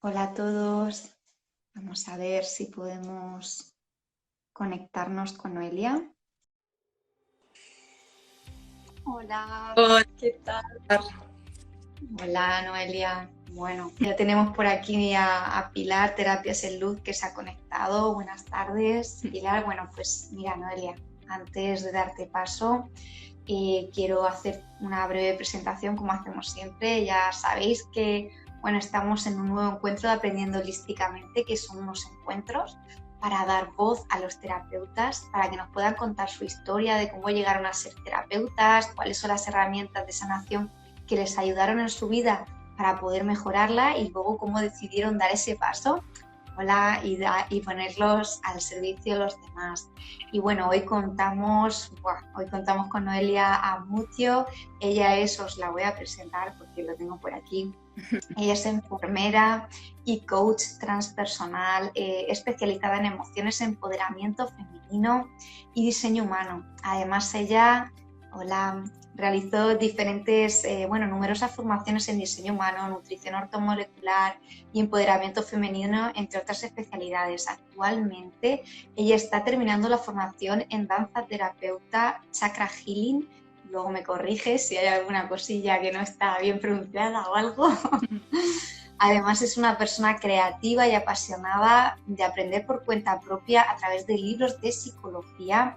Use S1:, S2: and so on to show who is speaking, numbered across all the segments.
S1: Hola a todos. Vamos a ver si podemos conectarnos con Noelia. Hola,
S2: Hola,
S1: ¿qué tal? Hola Noelia. Bueno, ya tenemos por aquí a Pilar, Terapias en Luz, que se ha conectado. Buenas tardes, Pilar. Bueno, pues mira, Noelia, antes de darte paso, quiero hacer una breve presentación como hacemos siempre. Ya sabéis que estamos en un nuevo encuentro de Aprendiendo Holísticamente, que son unos encuentros para dar voz a los terapeutas, para que nos puedan contar su historia de cómo llegaron a ser terapeutas, cuáles son las herramientas de sanación que les ayudaron en su vida para poder mejorarla y luego cómo decidieron dar ese paso. Hola, y ponerlos al servicio de los demás. Y bueno, hoy contamos con Noelia Amucio. Ella os la voy a presentar porque lo tengo por aquí. Ella es enfermera y coach transpersonal, especializada en emociones, empoderamiento femenino y diseño humano. Además, ella realizó numerosas formaciones en diseño humano, nutrición ortomolecular y empoderamiento femenino, entre otras especialidades. Actualmente, ella está terminando la formación en danza terapeuta chakra healing. Luego me corriges si hay alguna cosilla que no está bien pronunciada o algo. Además es una persona creativa y apasionada de aprender por cuenta propia a través de libros de psicología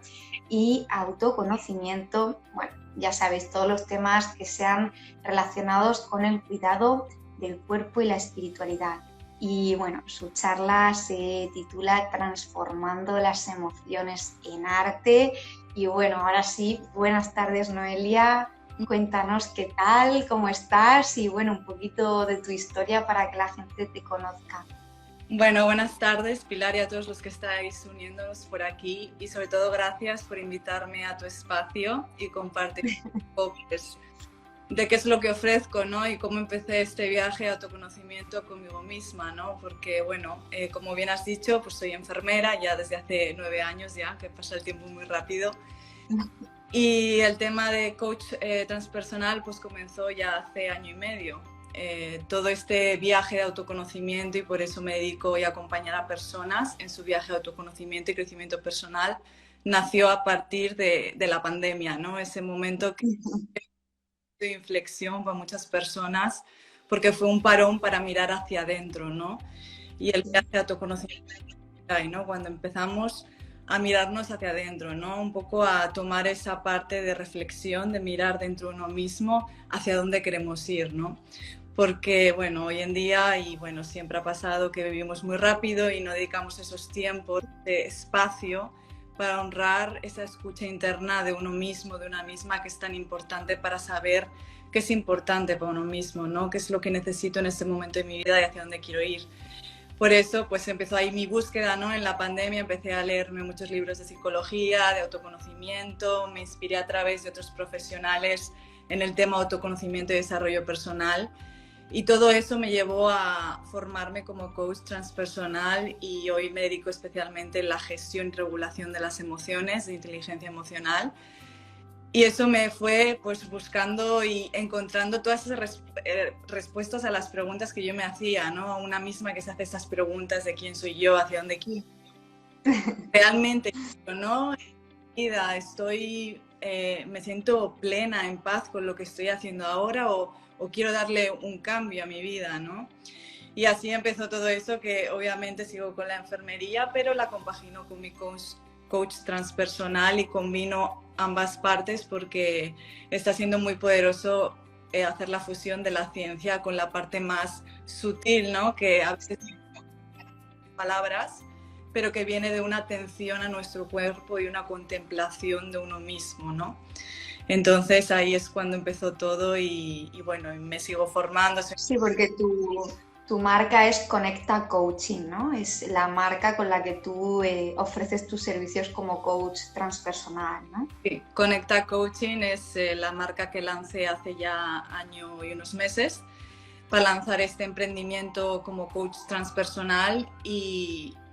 S1: y autoconocimiento. Bueno, ya sabéis, todos los temas que sean relacionados con el cuidado del cuerpo y la espiritualidad. Y bueno, su charla se titula Transformando las emociones en arte. Y bueno, ahora sí, buenas tardes Noelia. Cuéntanos qué tal, cómo estás y bueno, un poquito de tu historia para que la gente te conozca.
S2: Bueno, buenas tardes, Pilar, y a todos los que estáis uniéndonos por aquí, y sobre todo gracias por invitarme a tu espacio y compartir un poco pues, de qué es lo que ofrezco, ¿no? Y cómo empecé este viaje de autoconocimiento conmigo misma, ¿no? Porque, bueno, como bien has dicho, pues soy enfermera ya desde hace 9 años ya, que pasa el tiempo muy rápido. Y el tema de coach transpersonal pues comenzó ya hace año y medio. Todo este viaje de autoconocimiento, y por eso me dedico hoy a acompañar a personas en su viaje de autoconocimiento y crecimiento personal, nació a partir de la pandemia, ¿no? Ese momento que de inflexión para muchas personas, porque fue un parón para mirar hacia adentro, ¿no? Y el viaje de autoconocimiento, ¿no? Cuando empezamos a mirarnos hacia adentro, ¿no? Un poco a tomar esa parte de reflexión, de mirar dentro de uno mismo hacia dónde queremos ir, ¿no? Porque, bueno, hoy en día, y bueno, siempre ha pasado que vivimos muy rápido y no dedicamos esos tiempos de espacio para honrar esa escucha interna de uno mismo, de una misma, que es tan importante para saber qué es importante para uno mismo, ¿no? Qué es lo que necesito en este momento de mi vida y hacia dónde quiero ir. Por eso, pues empezó ahí mi búsqueda, ¿no? En la pandemia empecé a leerme muchos libros de psicología, de autoconocimiento, me inspiré a través de otros profesionales en el tema autoconocimiento y desarrollo personal. Y todo eso me llevó a formarme como coach transpersonal, y hoy me dedico especialmente en la gestión y regulación de las emociones, de inteligencia emocional. Y eso me fue pues buscando y encontrando todas esas respuestas a las preguntas que yo me hacía, ¿no? Una misma que se hace esas preguntas de quién soy yo, hacia dónde quiero. Realmente, ¿no? Vida, me siento plena, en paz con lo que estoy haciendo ahora, o quiero darle un cambio a mi vida, ¿no? Y así empezó todo eso, que obviamente sigo con la enfermería, pero la compagino con mi coach transpersonal y combino ambas partes porque está siendo muy poderoso hacer la fusión de la ciencia con la parte más sutil, ¿no? Que a veces palabras, pero que viene de una atención a nuestro cuerpo y una contemplación de uno mismo, ¿no? Entonces ahí es cuando empezó todo y bueno, me sigo formando.
S1: Sí, porque tu marca es Conecta Coaching, ¿no? Es la marca con la que tú ofreces tus servicios como coach transpersonal, ¿no?
S2: Sí, Conecta Coaching es la marca que lancé hace ya año y unos meses para lanzar este emprendimiento como coach transpersonal,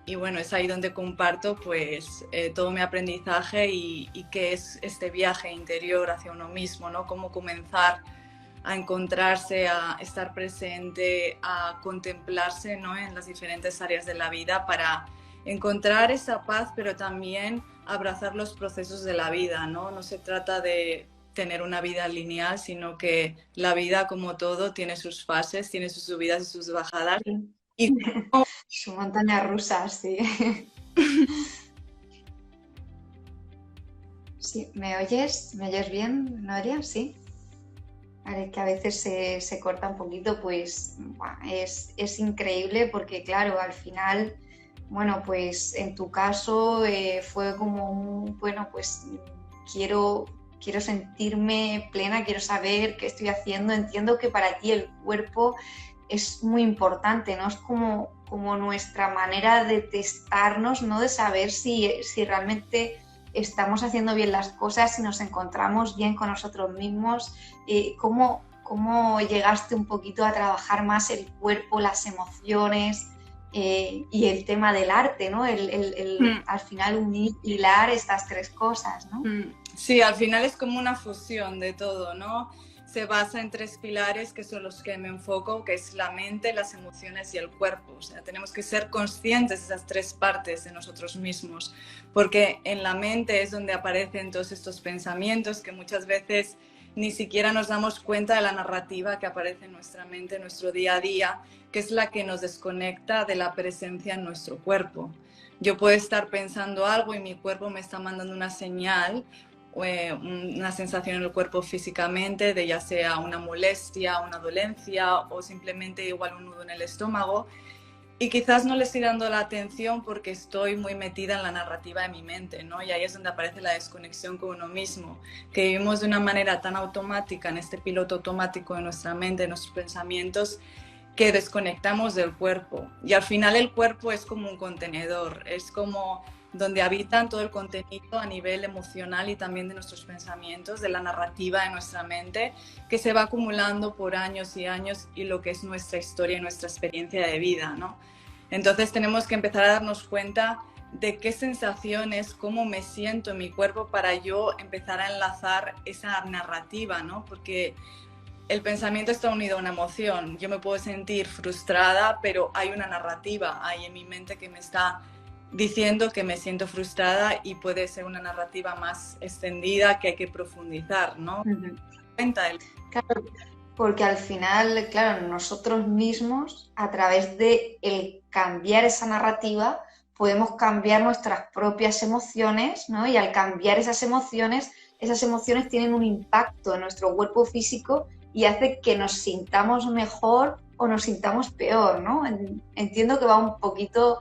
S2: y bueno, es ahí donde comparto pues todo mi aprendizaje y qué es este viaje interior hacia uno mismo, ¿no? Cómo comenzar a encontrarse, a estar presente, a contemplarse, ¿no? En las diferentes áreas de la vida para encontrar esa paz, pero también abrazar los procesos de la vida, ¿no? No se trata de tener una vida lineal, sino que la vida, como todo, tiene sus fases, tiene sus subidas y sus bajadas.
S1: Sí.
S2: Y
S1: Su montaña rusa, sí. Sí, ¿me oyes? ¿Me oyes bien, Noelia? Sí. Vale, que a veces se corta un poquito, pues buah, es increíble porque, claro, al final, bueno, pues en tu caso fue como un, bueno, pues quiero sentirme plena, quiero saber qué estoy haciendo. Entiendo que para ti el cuerpo es muy importante, ¿no? Es como nuestra manera de testarnos, ¿no? De saber si realmente estamos haciendo bien las cosas, si nos encontramos bien con nosotros mismos. ¿Cómo llegaste un poquito a trabajar más el cuerpo, las emociones y el tema del arte, ¿no? Al final unir, hilar estas tres cosas, ¿no?
S2: Sí, al final es como una fusión de todo, ¿no? Se basa en tres pilares que son los que me enfoco, que es la mente, las emociones y el cuerpo. O sea, tenemos que ser conscientes de esas tres partes de nosotros mismos, porque en la mente es donde aparecen todos estos pensamientos que muchas veces ni siquiera nos damos cuenta de la narrativa que aparece en nuestra mente, en nuestro día a día, que es la que nos desconecta de la presencia en nuestro cuerpo. Yo puedo estar pensando algo y mi cuerpo me está mandando una señal, una sensación en el cuerpo físicamente, de ya sea una molestia, una dolencia o simplemente igual un nudo en el estómago, y quizás no le estoy dando la atención porque estoy muy metida en la narrativa de mi mente, ¿no? Y ahí es donde aparece la desconexión con uno mismo, que vivimos de una manera tan automática, en este piloto automático de nuestra mente, de nuestros pensamientos, que desconectamos del cuerpo. Y al final el cuerpo es como un contenedor, es como donde habitan todo el contenido a nivel emocional y también de nuestros pensamientos, de la narrativa de nuestra mente, que se va acumulando por años y años, y lo que es nuestra historia y nuestra experiencia de vida, ¿no? Entonces tenemos que empezar a darnos cuenta de qué sensaciones, cómo me siento en mi cuerpo para yo empezar a enlazar esa narrativa, ¿no? Porque el pensamiento está unido a una emoción. Yo me puedo sentir frustrada, pero hay una narrativa ahí en mi mente que me está diciendo que me siento frustrada, y puede ser una narrativa más extendida que hay que profundizar, ¿no?
S1: Claro, porque al final, claro, nosotros mismos, a través de el cambiar esa narrativa, podemos cambiar nuestras propias emociones, ¿no? Y al cambiar esas emociones tienen un impacto en nuestro cuerpo físico y hace que nos sintamos mejor o nos sintamos peor, ¿no? Entiendo que va un poquito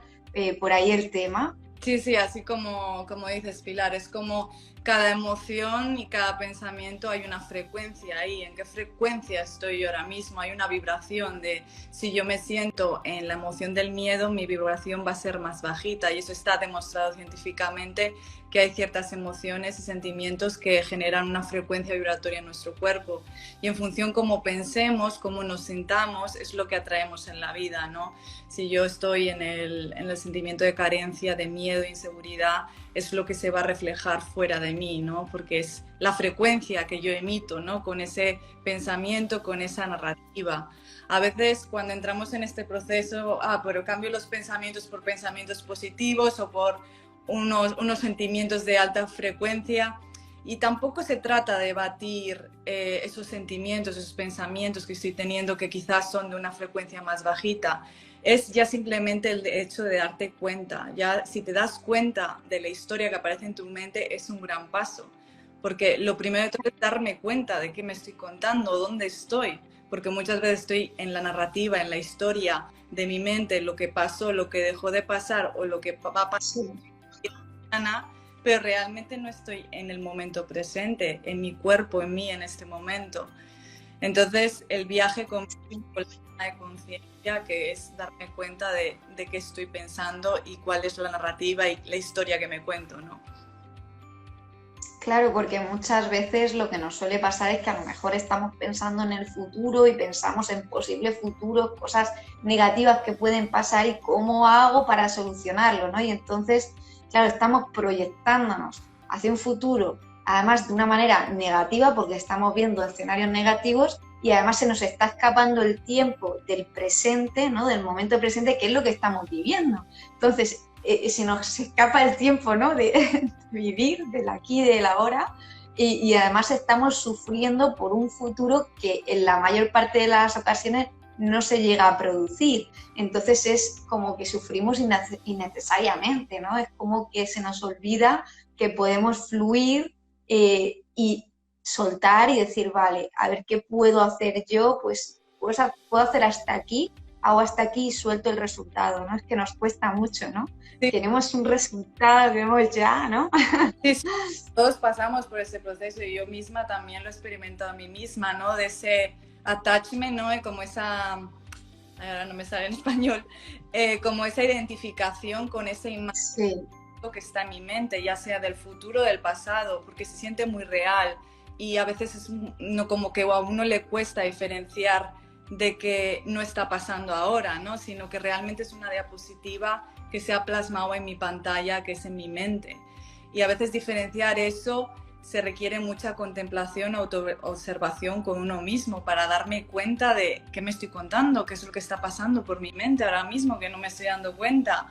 S1: por ahí el tema.
S2: Sí, sí, así como dices, Pilar, es como cada emoción y cada pensamiento hay una frecuencia ahí. ¿En qué frecuencia estoy yo ahora mismo? Hay una vibración de, si yo me siento en la emoción del miedo, mi vibración va a ser más bajita, y eso está demostrado científicamente, que hay ciertas emociones y sentimientos que generan una frecuencia vibratoria en nuestro cuerpo, y en función cómo pensemos, cómo nos sintamos, es lo que atraemos en la vida, ¿no? Si yo estoy en el sentimiento de carencia, de miedo, inseguridad, es lo que se va a reflejar fuera de mí, ¿no? Porque es la frecuencia que yo emito, ¿no? Con ese pensamiento, con esa narrativa. A veces cuando entramos en este proceso, pero cambio los pensamientos por pensamientos positivos o por unos sentimientos de alta frecuencia, y tampoco se trata de batir esos sentimientos, esos pensamientos que estoy teniendo, que quizás son de una frecuencia más bajita. Es ya simplemente el hecho de darte cuenta. Ya si te das cuenta de la historia que aparece en tu mente, es un gran paso. Porque lo primero de todo es darme cuenta de qué me estoy contando, dónde estoy. Porque muchas veces estoy en la narrativa, en la historia de mi mente, lo que pasó, lo que dejó de pasar o lo que va a pasar mañana, pero realmente no estoy en el momento presente, en mi cuerpo, en mí, en este momento. Entonces, el viaje con la de conciencia, que es darme cuenta de qué estoy pensando y cuál es la narrativa y la historia que me cuento, ¿no?
S1: Claro, porque muchas veces lo que nos suele pasar es que a lo mejor estamos pensando en el futuro y pensamos en posibles futuros, cosas negativas que pueden pasar y cómo hago para solucionarlo, ¿no? Y entonces, claro, estamos proyectándonos hacia un futuro, además de una manera negativa, porque estamos viendo escenarios negativos y además se nos está escapando el tiempo del presente, ¿no? Del momento presente, que es lo que estamos viviendo. Entonces, se nos escapa el tiempo, ¿no? De vivir del aquí y del ahora, y además estamos sufriendo por un futuro que en la mayor parte de las ocasiones no se llega a producir. Entonces es como que sufrimos innecesariamente, ¿no? Es como que se nos olvida que podemos fluir y soltar y decir, vale, a ver qué puedo hacer yo, pues puedo hacer hasta aquí, hago hasta aquí y suelto el resultado, ¿no? Es que nos cuesta mucho, ¿no?
S2: Sí.
S1: Tenemos un resultado, vemos ya, ¿no?
S2: Sí, sí. Todos pasamos por ese proceso y yo misma también lo he experimentado a mí misma, ¿no? De ese attachment, ¿no? Como esa, ahora no me sale en español, como esa identificación con esa imagen
S1: sí.
S2: que está en mi mente, ya sea del futuro o del pasado, porque se siente muy real y a veces es no, como que a uno le cuesta diferenciar de que no está pasando ahora, ¿no? Sino que realmente es una diapositiva que se ha plasmado en mi pantalla, que es en mi mente. Y a veces diferenciar eso se requiere mucha contemplación, autoobservación con uno mismo para darme cuenta de qué me estoy contando, qué es lo que está pasando por mi mente ahora mismo, que no me estoy dando cuenta.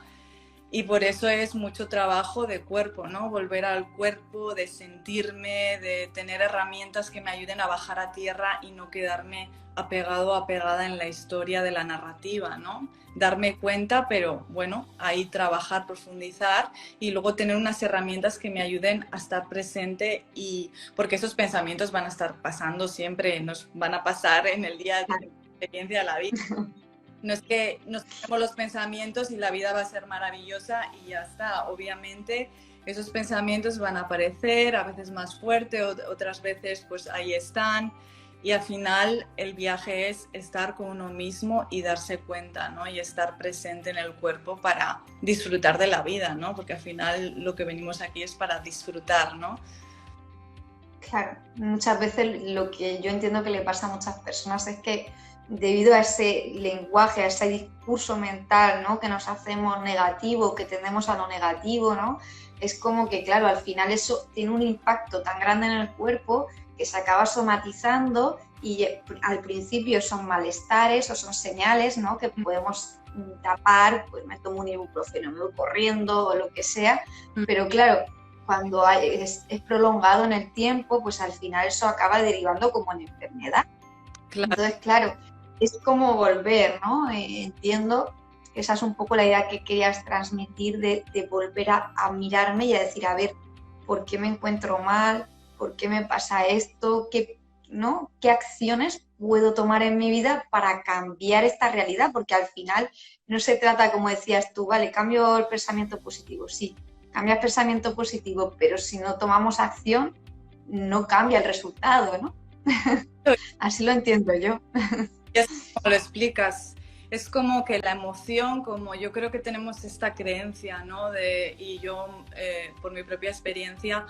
S2: Y por eso es mucho trabajo de cuerpo, ¿no? Volver al cuerpo, de sentirme, de tener herramientas que me ayuden a bajar a tierra y no quedarme apegado o apegada en la historia de la narrativa, ¿no? Darme cuenta, pero bueno, ahí trabajar, profundizar y luego tener unas herramientas que me ayuden a estar presente, y porque esos pensamientos van a estar pasando siempre, nos van a pasar en el día de experiencia de la vida. No es que nos tenemos los pensamientos y la vida va a ser maravillosa y ya está. Obviamente esos pensamientos van a aparecer, a veces más fuerte, otras veces pues ahí están. Y al final el viaje es estar con uno mismo y darse cuenta, ¿no? Y estar presente en el cuerpo para disfrutar de la vida, ¿no? Porque al final lo que venimos aquí es para disfrutar, ¿no?
S1: Claro, muchas veces lo que yo entiendo que le pasa a muchas personas es que debido a ese lenguaje, a ese discurso mental, ¿no? Que nos hacemos negativo, que tendemos a lo negativo, ¿no? Es como que, claro, al final eso tiene un impacto tan grande en el cuerpo que se acaba somatizando, y al principio son malestares o son señales, ¿no? Que podemos tapar, pues me tomo un ibuprofeno, me voy corriendo o lo que sea, pero claro, cuando es prolongado en el tiempo, pues al final eso acaba derivando como en enfermedad. Claro. Entonces, claro, es como volver, ¿no? Entiendo que esa es un poco la idea que querías transmitir, de volver a mirarme y a decir, a ver, ¿por qué me encuentro mal? ¿Por qué me pasa esto? ¿No? ¿Qué acciones puedo tomar en mi vida para cambiar esta realidad? Porque al final no se trata, como decías tú, vale, cambio el pensamiento positivo, sí, cambia el pensamiento positivo, pero si no tomamos acción, no cambia el resultado, ¿no? Así lo entiendo yo.
S2: Y así como lo explicas, es como que la emoción, como yo creo que tenemos esta creencia, ¿no? Y yo, por mi propia experiencia,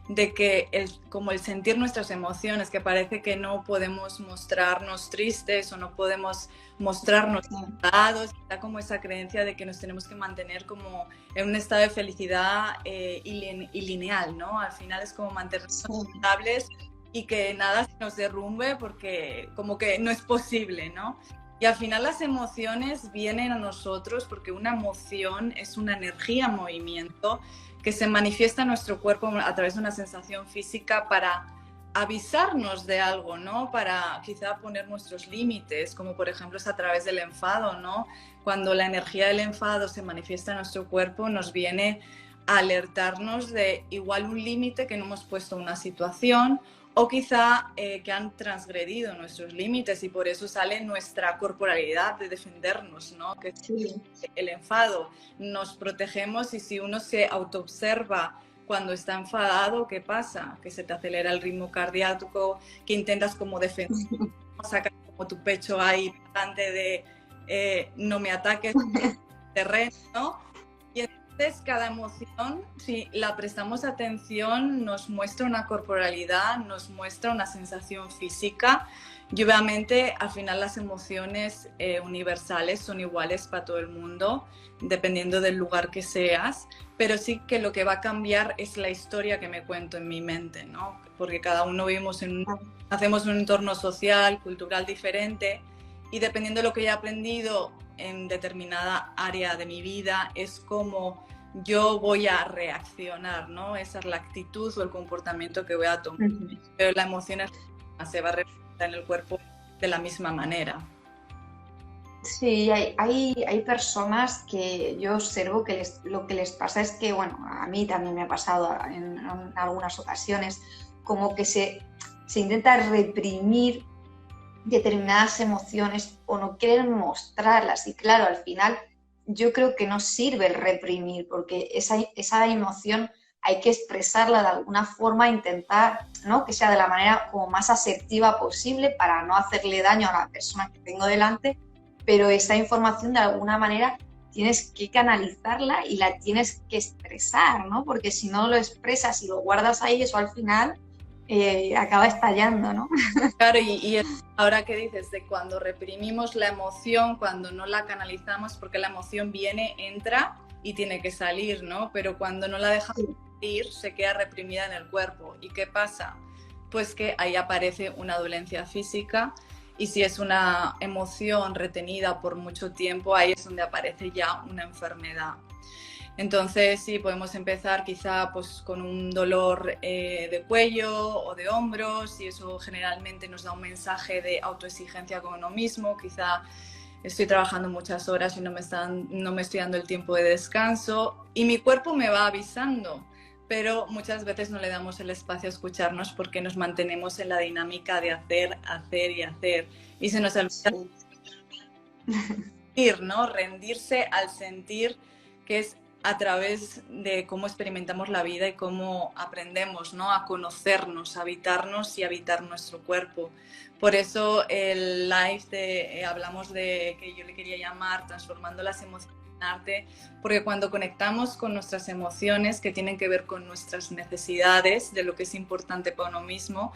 S2: de que como el sentir nuestras emociones, que parece que no podemos mostrarnos tristes o no podemos mostrarnos enfadados, está como esa creencia de que nos tenemos que mantener como en un estado de felicidad y lineal, ¿no? Al final es como mantenernos estables y que nada se nos derrumbe, porque como que no es posible, ¿no? Y al final las emociones vienen a nosotros porque una emoción es una energía en movimiento que se manifiesta en nuestro cuerpo a través de una sensación física para avisarnos de algo, ¿no? Para quizá poner nuestros límites, como por ejemplo es a través del enfado, ¿no? Cuando la energía del enfado se manifiesta en nuestro cuerpo, nos viene a alertarnos de igual un límite que no hemos puesto en una situación, o quizá que han transgredido nuestros límites, y por eso sale nuestra corporalidad de defendernos, ¿no? Que sí. El enfado, nos protegemos, y si uno se autoobserva cuando está enfadado, ¿qué pasa? Que se te acelera el ritmo cardíaco, que intentas como defender, sacar como tu pecho ahí delante de no me ataques, terreno, ¿no? Y veces cada emoción, si la prestamos atención, nos muestra una corporalidad, nos muestra una sensación física y obviamente al final las emociones universales son iguales para todo el mundo, dependiendo del lugar que seas, pero sí que lo que va a cambiar es la historia que me cuento en mi mente, ¿no? Porque cada uno hacemos un entorno social, cultural diferente y dependiendo de lo que haya aprendido en determinada área de mi vida es como yo voy a reaccionar, ¿no? Esa es la actitud o el comportamiento que voy a tomar. Pero la emoción se va a representar en el cuerpo de la misma manera.
S1: Sí, hay personas que yo observo que lo que les pasa es que, bueno, a mí también me ha pasado en algunas ocasiones, como que se intenta reprimir determinadas emociones o no quieren mostrarlas y claro, al final yo creo que no sirve el reprimir porque esa emoción hay que expresarla de alguna forma, intentar, ¿no?, que sea de la manera como más asertiva posible para no hacerle daño a la persona que tengo delante, pero esa información de alguna manera tienes que canalizarla y la tienes que expresar, ¿no? Porque si no lo expresas y lo guardas ahí, eso al final acaba estallando, ¿no?
S2: Claro, y ahora que dices de cuando reprimimos la emoción, cuando no la canalizamos, porque la emoción viene, entra y tiene que salir, ¿no? Pero cuando no la dejamos salir, se queda reprimida en el cuerpo. ¿Y qué pasa? Pues que ahí aparece una dolencia física y si es una emoción retenida por mucho tiempo, ahí es donde aparece ya una enfermedad. Entonces sí, podemos empezar quizá pues, con un dolor de cuello o de hombros y eso generalmente nos da un mensaje de autoexigencia con uno mismo, quizá estoy trabajando muchas horas y no me estoy dando el tiempo de descanso y mi cuerpo me va avisando, pero muchas veces no le damos el espacio a escucharnos porque nos mantenemos en la dinámica de hacer, hacer y hacer y se nos olvida rendir, ¿no? Rendirse al sentir que es a través de cómo experimentamos la vida y cómo aprendemos, ¿no?, a conocernos, a habitarnos y habitar nuestro cuerpo. Por eso el live hablamos de, que yo le quería llamar, transformando las emociones en arte, porque cuando conectamos con nuestras emociones, que tienen que ver con nuestras necesidades, de lo que es importante para uno mismo,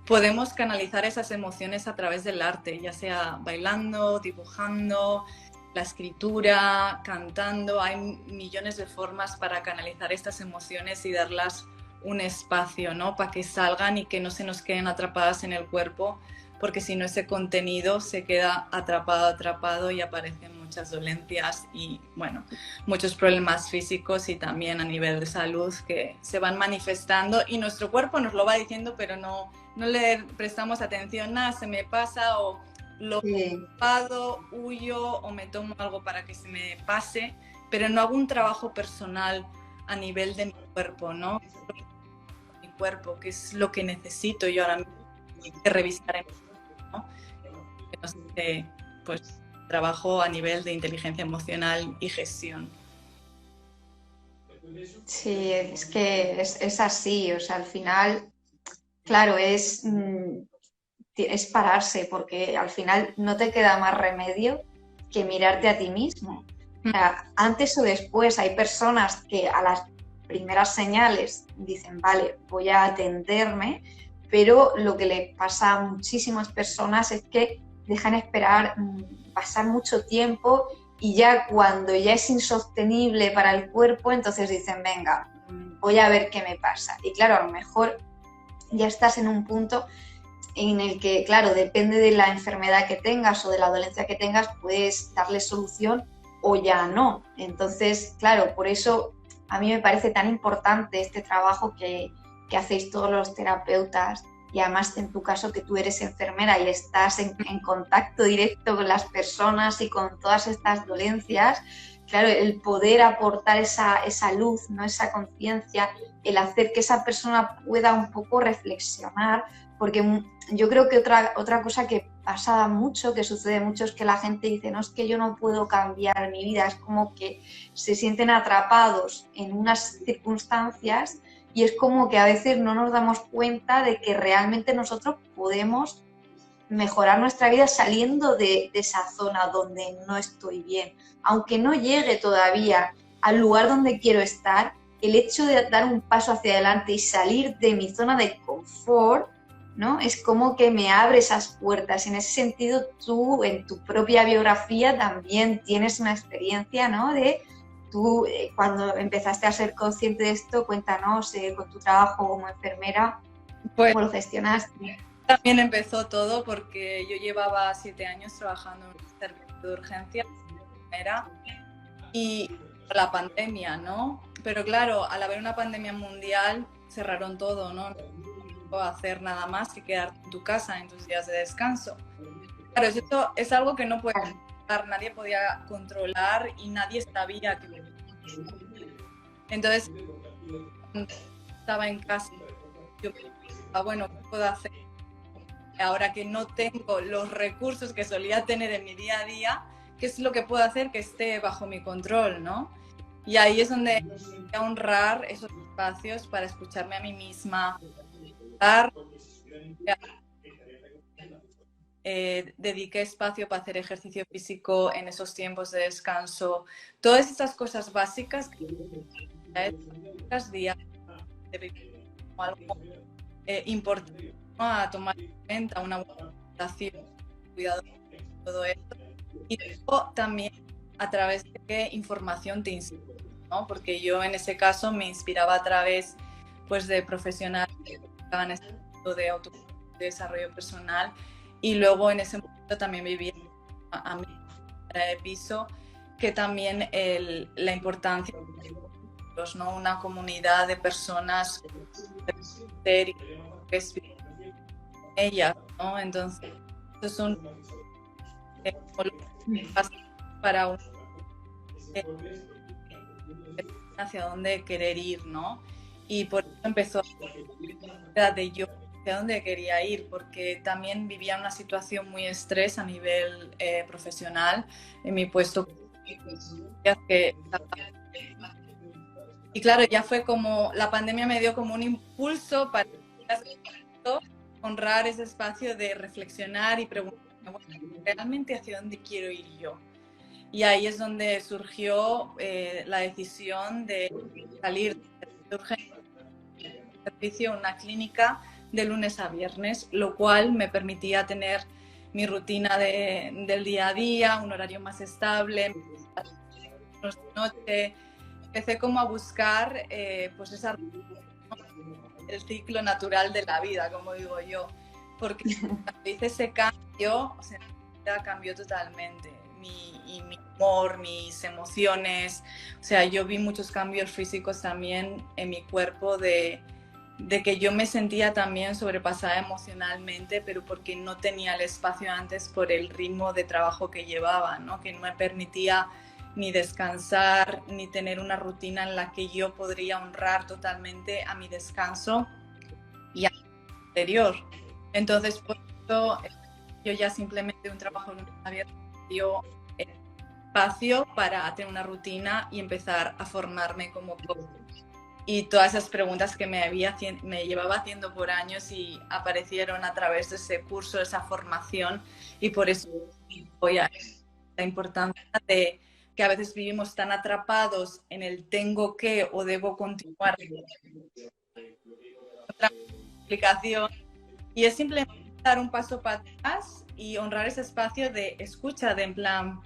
S2: podemos canalizar esas emociones a través del arte, ya sea bailando, dibujando, la escritura, cantando. Hay millones de formas para canalizar estas emociones y darlas un espacio, ¿no?, para que salgan y que no se nos queden atrapadas en el cuerpo, porque si no ese contenido se queda atrapado y aparecen muchas dolencias y, bueno, muchos problemas físicos y también a nivel de salud que se van manifestando y nuestro cuerpo nos lo va diciendo, pero no le prestamos atención, nada, se me pasa o lo ocupado, huyo o me tomo algo para que se me pase, pero no hago un trabajo personal a nivel de mi cuerpo, ¿no? Mi cuerpo, que es lo que necesito yo ahora mismo que revisar en mí, ¿no? Que no sé, pues trabajo a nivel de inteligencia emocional y gestión.
S1: Sí, es que es así, o sea, al final, claro, es pararse, porque al final no te queda más remedio que mirarte a ti mismo. O sea, antes o después hay personas que a las primeras señales dicen, vale, voy a atenderme, pero lo que le pasa a muchísimas personas es que dejan esperar pasar mucho tiempo y ya cuando ya es insostenible para el cuerpo, entonces dicen, venga, voy a ver qué me pasa. Y claro, a lo mejor ya estás en un punto en el que, claro, depende de la enfermedad que tengas o de la dolencia que tengas, puedes darle solución o ya no. Entonces, claro, por eso a mí me parece tan importante este trabajo que hacéis todos los terapeutas y además en tu caso que tú eres enfermera y estás en contacto directo con las personas y con todas estas dolencias. Claro, el poder aportar esa luz, ¿no?, esa conciencia, el hacer que esa persona pueda un poco reflexionar, porque yo creo que otra cosa que pasa mucho, que sucede mucho, es que la gente dice, no, es que yo no puedo cambiar mi vida, es como que se sienten atrapados en unas circunstancias y es como que a veces no nos damos cuenta de que realmente nosotros podemos mejorar nuestra vida saliendo de esa zona donde no estoy bien, aunque no llegue todavía al lugar donde quiero estar, el hecho de dar un paso hacia adelante y salir de mi zona de confort, ¿no? Es como que me abre esas puertas. En ese sentido, tú en tu propia biografía también tienes una experiencia, ¿no? De tú, cuando empezaste a ser consciente de esto, cuéntanos con tu trabajo como enfermera,
S2: Pues
S1: ¿cómo lo gestionaste?
S2: también empezó todo porque yo llevaba 7 años trabajando en un servicio de urgencia y la pandemia, ¿no? Pero claro, al haber una pandemia mundial, cerraron todo, ¿no? No puedo hacer nada más que quedarte en tu casa en tus días de descanso. Claro, esto es algo que no puede controlar, nadie podía controlar y nadie sabía que... Entonces, cuando estaba en casa, yo pensaba, bueno, ¿qué puedo hacer? Ahora que no tengo los recursos que solía tener en mi día a día, ¿qué es lo que puedo hacer que esté bajo mi control, ¿no? Y ahí es donde voy a honrar esos espacios para escucharme a mí misma, dediqué espacio para hacer ejercicio físico en esos tiempos de descanso, todas estas cosas básicas que días de vivir como algo importante, ¿no? A tomar en cuenta una buena alimentación, cuidado de todo esto. Y luego también a través de qué información te inspira, ¿no? Porque yo en ese caso me inspiraba a través pues, de profesionales que estaban en este mundo de desarrollo personal y luego en ese momento también vivía a mi de piso que también la importancia de ¿no? Una comunidad de personas que es ellas, ¿no? Entonces, estos son para un hacia dónde querer ir, ¿no? Y por eso empezó de yo hacia dónde quería ir, porque también vivía una situación muy estrés a nivel profesional en mi puesto. Y claro, ya fue como, la pandemia me dio como un impulso para honrar ese espacio de reflexionar y preguntarme, bueno, ¿realmente hacia dónde quiero ir yo? Y ahí es donde surgió la decisión de salir de urgencia servicio en una clínica de lunes a viernes, lo cual me permitía tener mi rutina del día a día, un horario más estable, noche. Empecé como a buscar pues esa, el ciclo natural de la vida, como digo yo, porque cuando hice ese cambio, o sea, mi vida cambió totalmente, mi humor, mis emociones, o sea, yo vi muchos cambios físicos también en mi cuerpo de que yo me sentía también sobrepasada emocionalmente, pero porque no tenía el espacio antes por el ritmo de trabajo que llevaba, ¿no? Que no me permitía ni descansar, ni tener una rutina en la que yo podría honrar totalmente a mi descanso y a mi interior. Entonces, por eso, yo ya simplemente un trabajo en un abierto dio espacio para tener una rutina y empezar a formarme como coach. Y todas esas preguntas que me llevaba haciendo por años y aparecieron a través de ese curso, de esa formación, y por eso voy a la importancia de que a veces vivimos tan atrapados en el tengo que o debo continuar otra explicación, y es simplemente dar un paso para atrás y honrar ese espacio de escucha, de en plan,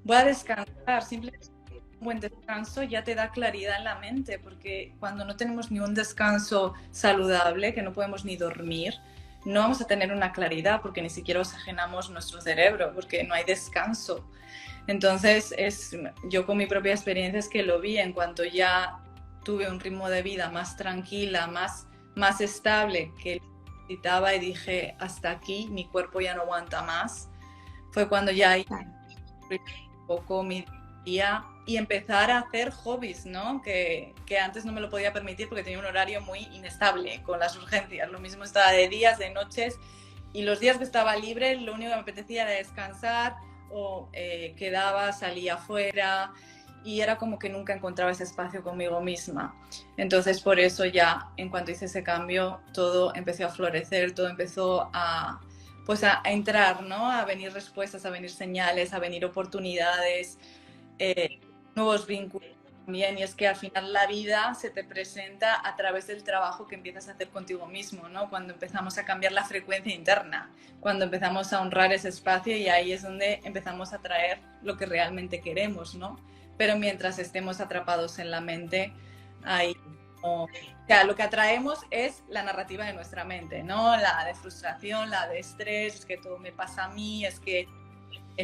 S2: voy a descansar, simplemente un buen descanso ya te da claridad en la mente, porque cuando no tenemos ni un descanso saludable, que no podemos ni dormir, no vamos a tener una claridad porque ni siquiera oxigenamos nuestro cerebro, porque no hay descanso. Entonces, yo con mi propia experiencia es que lo vi en cuanto ya tuve un ritmo de vida más tranquila, más estable que necesitaba y dije, hasta aquí, mi cuerpo ya no aguanta más. Fue cuando ya un poco mi día y empezar a hacer hobbies, ¿no? Que antes no me lo podía permitir porque tenía un horario muy inestable con las urgencias. Lo mismo estaba de días, de noches, y los días que estaba libre, lo único que me apetecía era descansar o quedaba, salía afuera y era como que nunca encontraba ese espacio conmigo misma. Entonces, por eso ya, en cuanto hice ese cambio, todo empezó a florecer, todo empezó pues a entrar, ¿no? A venir respuestas, a venir señales, a venir oportunidades, nuevos vínculos, también, y es que al final la vida se te presenta a través del trabajo que empiezas a hacer contigo mismo, ¿no? Cuando empezamos a cambiar la frecuencia interna, cuando empezamos a honrar ese espacio, y ahí es donde empezamos a traer lo que realmente queremos, ¿no? Pero mientras estemos atrapados en la mente, ahí no. O sea, lo que atraemos es la narrativa de nuestra mente, ¿no? La de frustración, la de estrés, es que todo me pasa a mí, es que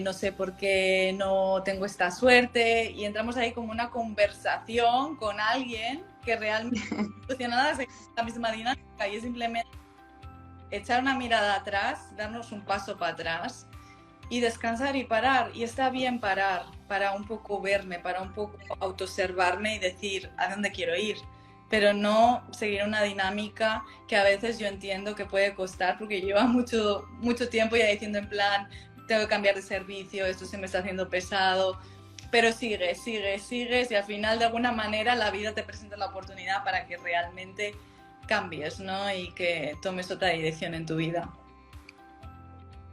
S2: no sé por qué no tengo esta suerte, y entramos ahí como una conversación con alguien que realmente nada es la misma dinámica, y es simplemente echar una mirada atrás, darnos un paso para atrás y descansar y parar. Y está bien parar para un poco verme, para un poco autoobservarme y decir a dónde quiero ir, pero no seguir una dinámica que a veces yo entiendo que puede costar, porque lleva mucho tiempo ya diciendo en plan, tengo que cambiar de servicio, esto se me está haciendo pesado, pero sigues, y al final de alguna manera la vida te presenta la oportunidad para que realmente cambies, ¿no? Y que tomes otra dirección en tu vida.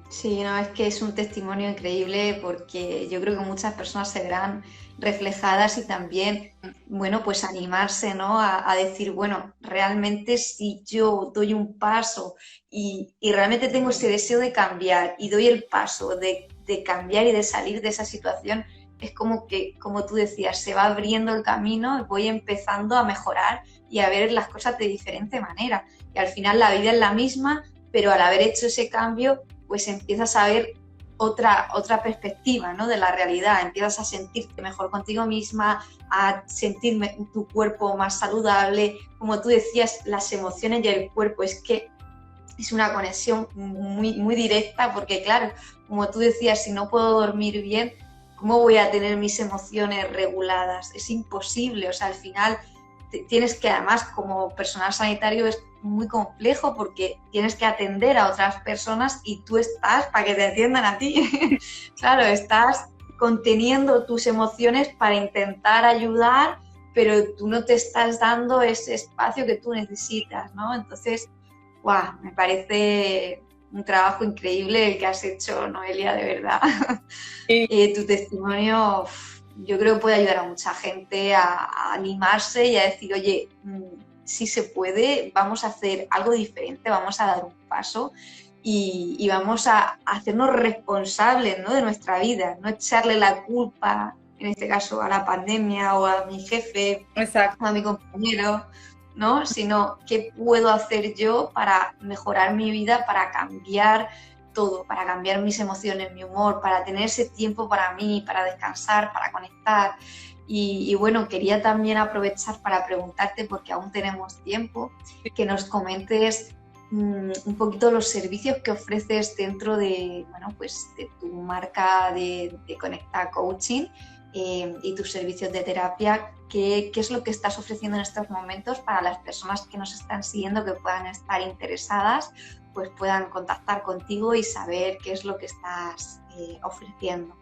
S1: Sí, no, es que es un testimonio increíble, porque yo creo que muchas personas se verán reflejadas, y también, bueno, pues animarse, ¿no? A decir, bueno, realmente si yo doy un paso y realmente tengo ese deseo de cambiar y doy el paso de cambiar y de salir de esa situación, es como que, como tú decías, se va abriendo el camino y voy empezando a mejorar y a ver las cosas de diferente manera. Y al final la vida es la misma, pero al haber hecho ese cambio, pues empiezas a ver otra perspectiva, ¿no? De la realidad, empiezas a sentirte mejor contigo misma, a sentir tu cuerpo más saludable. Como tú decías, las emociones y el cuerpo, es que es una conexión muy directa, porque claro, como tú decías, si no puedo dormir bien, ¿cómo voy a tener mis emociones reguladas? Es imposible. O sea, al final tienes que, además, como personal sanitario es muy complejo, porque tienes que atender a otras personas y tú estás para que te atiendan a ti. Claro, estás conteniendo tus emociones para intentar ayudar, pero tú no te estás dando ese espacio que tú necesitas, ¿no? Entonces, ¡guau! Me parece un trabajo increíble el que has hecho, Noelia, de verdad.
S2: Sí.
S1: Tu testimonio, yo creo que puede ayudar a mucha gente a animarse y a decir, oye, si se puede, vamos a hacer algo diferente, vamos a dar un paso y vamos a hacernos responsables, ¿no? De nuestra vida, no echarle la culpa, en este caso, a la pandemia o a mi jefe.
S2: Exacto.
S1: O a mi compañero, ¿no? Sino qué puedo hacer yo para mejorar mi vida, para cambiar todo, para cambiar mis emociones, mi humor, para tener ese tiempo para mí, para descansar, para conectar. Y bueno, quería también aprovechar para preguntarte, porque aún tenemos tiempo, que nos comentes un poquito los servicios que ofreces dentro de, bueno, pues de tu marca de Conecta Coaching, y tus servicios de terapia. ¿Qué es lo que estás ofreciendo en estos momentos para las personas que nos están siguiendo, que puedan estar interesadas, pues puedan contactar contigo y saber qué es lo que estás ofreciendo?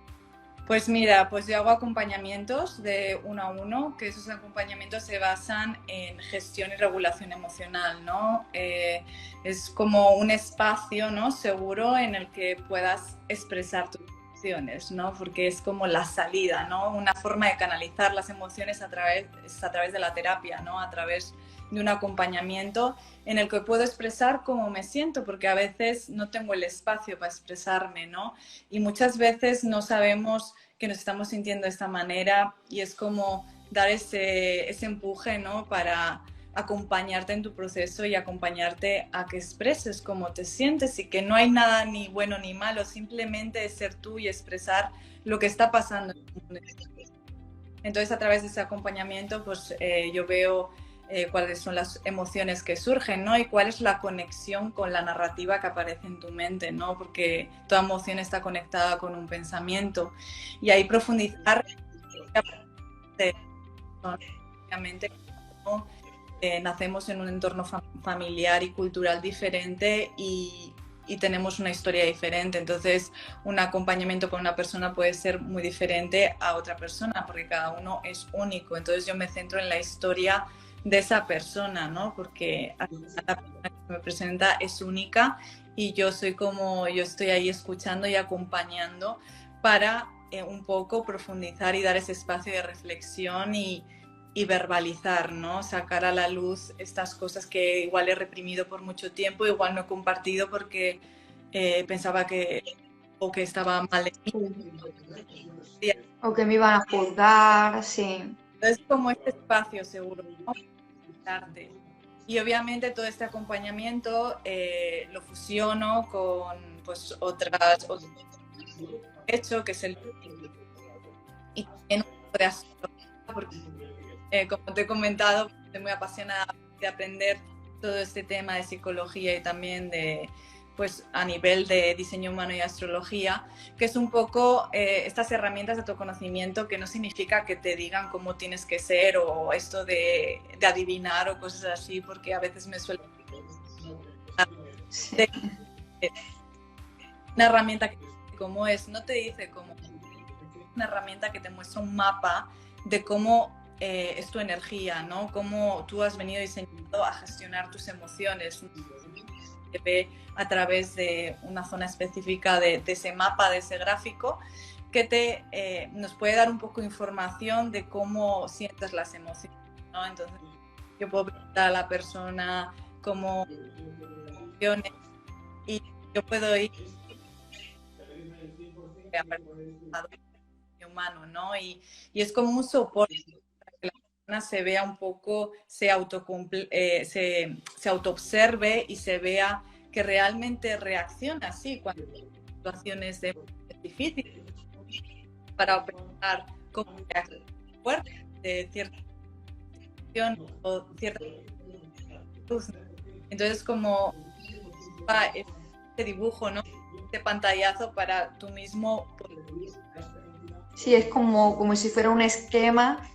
S2: Pues mira, pues yo hago acompañamientos de 1 a 1, que esos acompañamientos se basan en gestión y regulación emocional, ¿no? Es como un espacio, ¿no?, seguro en el que puedas expresar tus emociones, ¿no? Porque es como la salida, ¿no? Una forma de canalizar las emociones a través de la terapia, ¿no? A través de un acompañamiento en el que puedo expresar cómo me siento, porque a veces no tengo el espacio para expresarme, ¿no? Y muchas veces no sabemos que nos estamos sintiendo de esta manera, y es como dar ese empuje, ¿no?, para acompañarte en tu proceso y acompañarte a que expreses cómo te sientes, y que no hay nada ni bueno ni malo, simplemente es ser tú y expresar lo que está pasando en el mundo. Entonces, a través de ese acompañamiento, pues yo veo cuáles son las emociones que surgen, ¿no? Y cuál es la conexión con la narrativa que aparece en tu mente, ¿no? Porque toda emoción está conectada con un pensamiento, y ahí profundizar, obviamente, ¿no? Nacemos en un entorno familiar y cultural diferente, y tenemos una historia diferente. Entonces, un acompañamiento con una persona puede ser muy diferente a otra persona, porque cada uno es único. Entonces, yo me centro en la historia de esa persona, ¿no? Porque la persona que me presenta es única, y yo estoy ahí escuchando y acompañando para un poco profundizar y dar ese espacio de reflexión y verbalizar, ¿no? Sacar a la luz estas cosas que igual he reprimido por mucho tiempo, igual no he compartido porque pensaba que estaba mal en mí.
S1: O que me iban a juzgar, sí.
S2: Entonces, como este espacio seguro, ¿no? Y obviamente todo este acompañamiento lo fusiono con pues otras hecho que es el y también de astrología, porque como te he comentado, estoy muy apasionada de aprender todo este tema de psicología y también de pues a nivel de diseño humano y astrología, que es un poco estas herramientas de autoconocimiento que no significa que te digan cómo tienes que ser o esto de adivinar o cosas así, porque a veces me suele
S1: Sí.
S2: una herramienta que cómo es, no te dice cómo, una herramienta que te muestra un mapa de cómo es tu energía, ¿no? Cómo tú has venido diseñado a gestionar tus emociones. Se ve a través de una zona específica de ese mapa, de ese gráfico, que nos puede dar un poco de información de cómo sientes las emociones, ¿no? Entonces, yo puedo preguntar a la persona cómo emociones y yo puedo ir a humano, ¿no? Y es como un soporte para que la persona se vea un poco, se autoobserve y se vea que realmente reacciona así cuando hay situaciones difíciles para pensar cómo reaccionar fuerte de cierta situación o cierta. Entonces, como este dibujo, ¿no? Este pantallazo para tú mismo.
S1: Sí, es como si fuera un esquema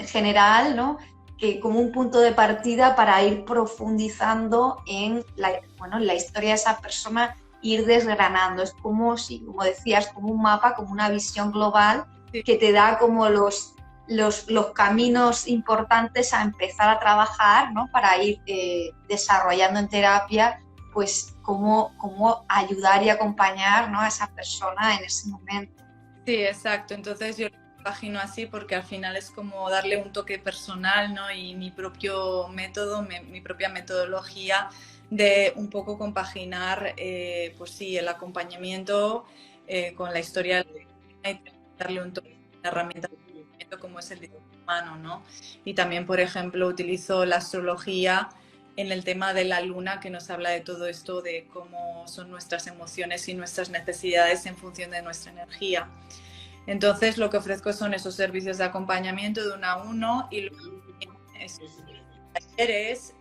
S1: general, ¿no? Que como un punto de partida para ir profundizando en la historia de esa persona, ir desgranando. Es como si, como decías, como un mapa, como una visión global que te da como los caminos importantes a empezar a trabajar, ¿no? Para ir desarrollando en terapia, pues cómo ayudar y acompañar, ¿no? A esa persona en ese momento.
S2: Sí, exacto. Entonces yo lo imagino así porque al final es como darle un toque personal, ¿no? Y mi propio método, mi propia metodología de un poco compaginar, pues sí, el acompañamiento con la historia y darle un toque, una herramienta como es el diseño humano, ¿no? Y también, por ejemplo, utilizo la astrología en el tema de la luna, que nos habla de todo esto, de cómo son nuestras emociones y nuestras necesidades en función de nuestra energía. Entonces, lo que ofrezco son esos servicios de acompañamiento de 1 a 1 y los talleres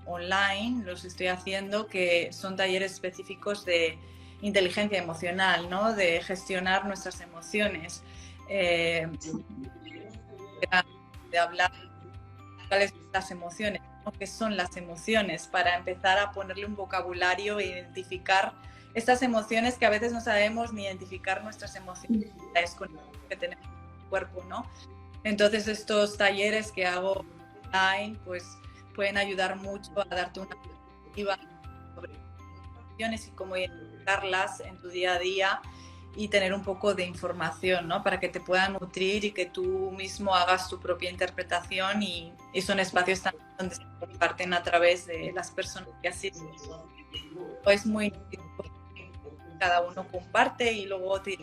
S2: online los estoy haciendo, que son talleres específicos de inteligencia emocional, ¿no? De gestionar nuestras emociones, de hablar cuáles son las emociones, ¿no? ¿Qué son las emociones? Para empezar a ponerle un vocabulario e identificar estas emociones que a veces no sabemos ni identificar nuestras emociones con lo que tenemos en el cuerpo, ¿no? Entonces estos talleres que hago online pues pueden ayudar mucho a darte una perspectiva sobre emociones y cómo identificarlas en tu día a día y tener un poco de información, ¿no? Para que te puedan nutrir y que tú mismo hagas tu propia interpretación y son espacios también donde se comparten a través de las personas que asisten. Es muy, cada uno comparte y luego te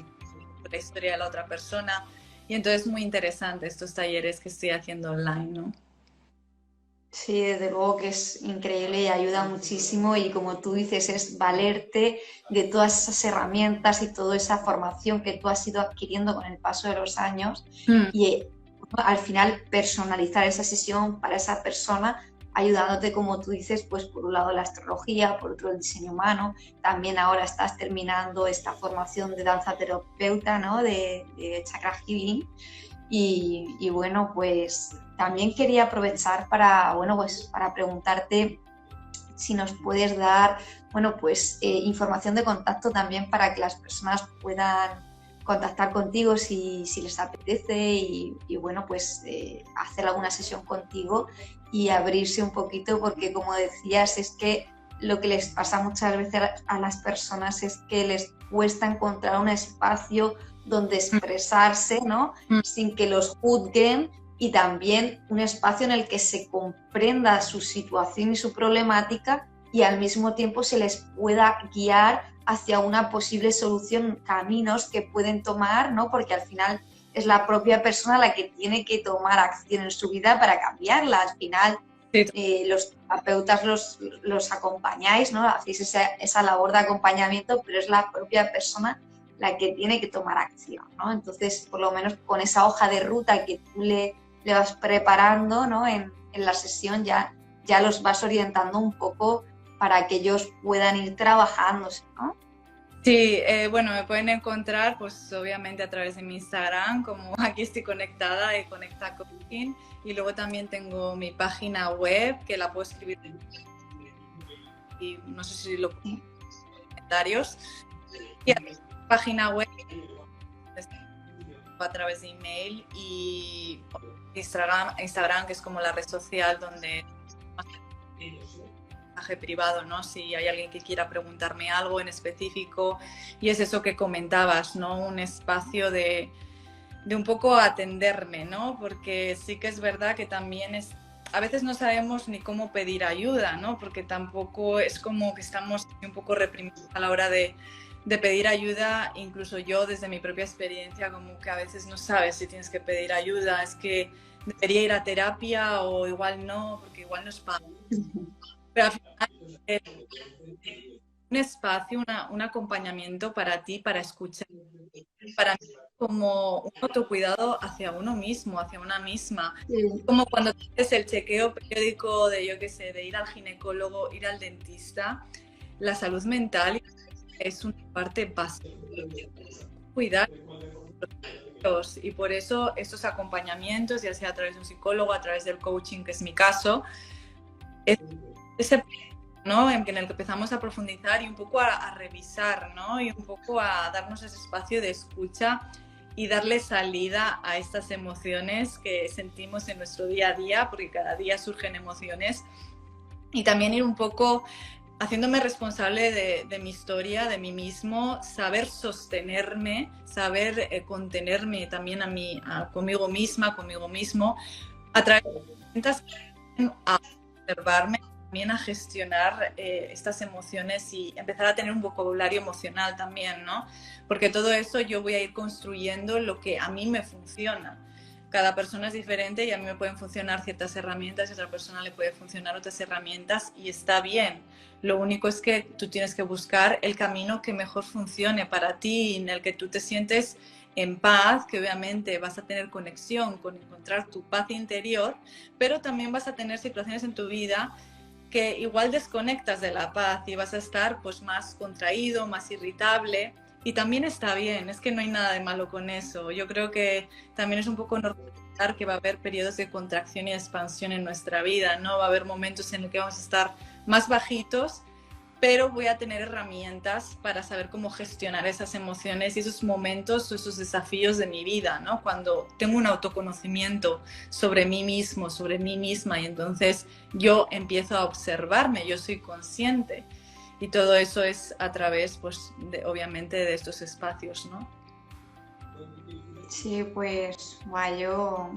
S2: la historia de la otra persona y entonces es muy interesante estos talleres que estoy haciendo online, ¿no?
S1: Sí, desde luego que es increíble y ayuda muchísimo y como tú dices, es valerte de todas esas herramientas y toda esa formación que tú has ido adquiriendo con el paso de los años y al final personalizar esa sesión para esa persona, ayudándote, como tú dices, pues por un lado la astrología, por otro el diseño humano, también ahora estás terminando esta formación de danza terapeuta, ¿no? de chakra healing. Y bueno, pues también quería aprovechar para preguntarte si nos puedes dar, información de contacto también para que las personas puedan contactar contigo si les apetece y hacer alguna sesión contigo y abrirse un poquito porque como decías es que lo que les pasa muchas veces a las personas es que les cuesta encontrar un espacio donde expresarse, ¿no? Sin que los juzguen, y también un espacio en el que se comprenda su situación y su problemática y al mismo tiempo se les pueda guiar hacia una posible solución, caminos que pueden tomar, ¿no? Porque al final es la propia persona la que tiene que tomar acción en su vida para cambiarla. Al final, los terapeutas los acompañáis, ¿no? Hacéis esa labor de acompañamiento, pero es la propia persona la que tiene que tomar acción, ¿no? Entonces, por lo menos con esa hoja de ruta que tú le vas preparando, ¿no? En la sesión ya los vas orientando un poco para que ellos puedan ir trabajándose, ¿no?
S2: Sí, bueno, me pueden encontrar pues obviamente a través de mi Instagram, como aquí estoy conectada y Conecta Coaching, y luego también tengo mi página web que la puedo escribir y no sé si lo pongo en los comentarios. Y a mi página web a través de email y Instagram, que es como la red social donde mensaje privado, ¿no? Si hay alguien que quiera preguntarme algo en específico, y es eso que comentabas, ¿no? Un espacio de un poco atenderme, ¿no? Porque sí que es verdad que también a veces no sabemos ni cómo pedir ayuda, ¿no? Porque tampoco es como que estamos un poco reprimidos a la hora de pedir ayuda. Incluso yo, desde mi propia experiencia, como que a veces no sabes si tienes que pedir ayuda, es que debería ir a terapia o igual no, porque igual no es para... Pero al final un espacio, un acompañamiento para ti, para escuchar, para mí como un autocuidado hacia uno mismo, hacia una misma. Sí. Como cuando tienes el chequeo periódico de, yo qué sé, de ir al ginecólogo, ir al dentista, la salud mental es una parte básica. Cuidar. Y por eso estos acompañamientos, ya sea a través de un psicólogo, a través del coaching, que es mi caso, es ese, ¿no? En el que empezamos a profundizar y un poco a revisar, ¿no? Y un poco a darnos ese espacio de escucha y darle salida a estas emociones que sentimos en nuestro día a día, porque cada día surgen emociones, y también ir un poco haciéndome responsable de mi historia, de mí mismo, saber sostenerme, saber contenerme también conmigo misma, conmigo mismo, a través de herramientas a observarme, también a gestionar estas emociones y empezar a tener un vocabulario emocional también, ¿no? Porque todo eso yo voy a ir construyendo lo que a mí me funciona. Cada persona es diferente y a mí me pueden funcionar ciertas herramientas y a otra persona le puede funcionar otras herramientas, y está bien. Lo único es que tú tienes que buscar el camino que mejor funcione para ti, en el que tú te sientes en paz, que obviamente vas a tener conexión con encontrar tu paz interior, pero también vas a tener situaciones en tu vida que igual desconectas de la paz y vas a estar pues más contraído, más irritable. Y también está bien, es que no hay nada de malo con eso. Yo creo que también es un poco normalizar que va a haber periodos de contracción y expansión en nuestra vida, ¿no? Va a haber momentos en los que vamos a estar más bajitos, pero voy a tener herramientas para saber cómo gestionar esas emociones y esos momentos o esos desafíos de mi vida, ¿no? Cuando tengo un autoconocimiento sobre mí mismo, sobre mí misma, y entonces yo empiezo a observarme, yo soy consciente. Y todo eso es a través, pues, obviamente, de estos espacios, ¿no?
S1: Sí, pues, yo